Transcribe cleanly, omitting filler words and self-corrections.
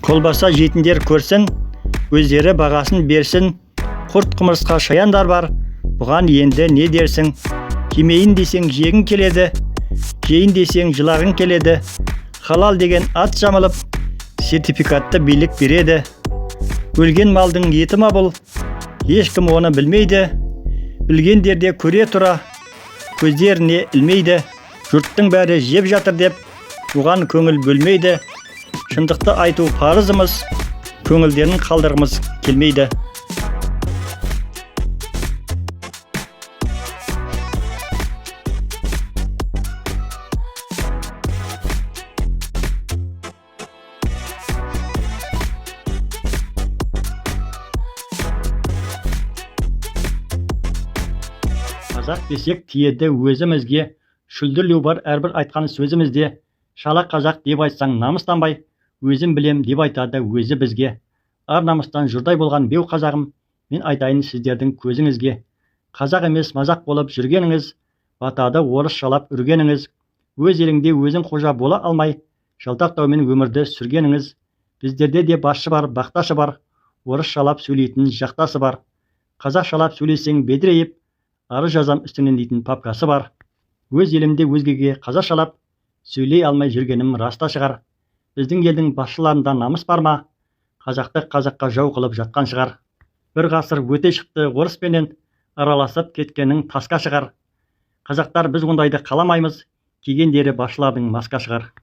Колбаса жетіндер көрсін, өздері бағасын берсін. Құрт құмырсқа шаяндар бар, бұған енді не дерсің? Жемейін десең жегің келеді, жейін десең жылағың келеді. Халал деген ат жамылып, сертификатты билік береді. Өлген малдың еті ма бұл? Ешкім оны білмейді. Білгендерде көре тұра, көздеріне ілмейді. Жұрттың бәрі жеп жатыр деп, оған көңіл бөлмейді. Шындықты айту парызымыз, көңілдерін қалдырғымыз келмейді. Қазақ десек тиеді өзімізге, шүлдірлеу бар әрбір айтқан сөзімізде. Шала қазақ деп айтсаң намыстанбай, өзім білем деп айтады өзі бізге. Ар намыстан жұрдай болған беу қазағым, мен айтайын сіздердің көзіңізге. Қазақ емес мазақ болып жүргеніңіз, батады орыс шалап үргеніңіз. Өз еліңде өзің қожа бола алмай, жалтақтаумен өмірді сүргеніңіз. Біздерде де басшы бар, бақташы бар, орыс шалап сөйлейтін жақтасы бар. Қазақ шалап сөйлесең бедірейіп, арыз жазам үстінен дейтін папкасы бар. Өз елімде өзгеге қазақ шалап сөйлей алмай жүргенім раста шығар. Біздің елдің басшыларында намыс бар ма? Қазақты қазаққа жау қылып жатқан шығар. Бір ғасыр өте шықты орыспенен, араласып кеткенің тасқа шығар. Қазақтар біз ондайды қаламаймыз, кигендері басшылардың маска шығар.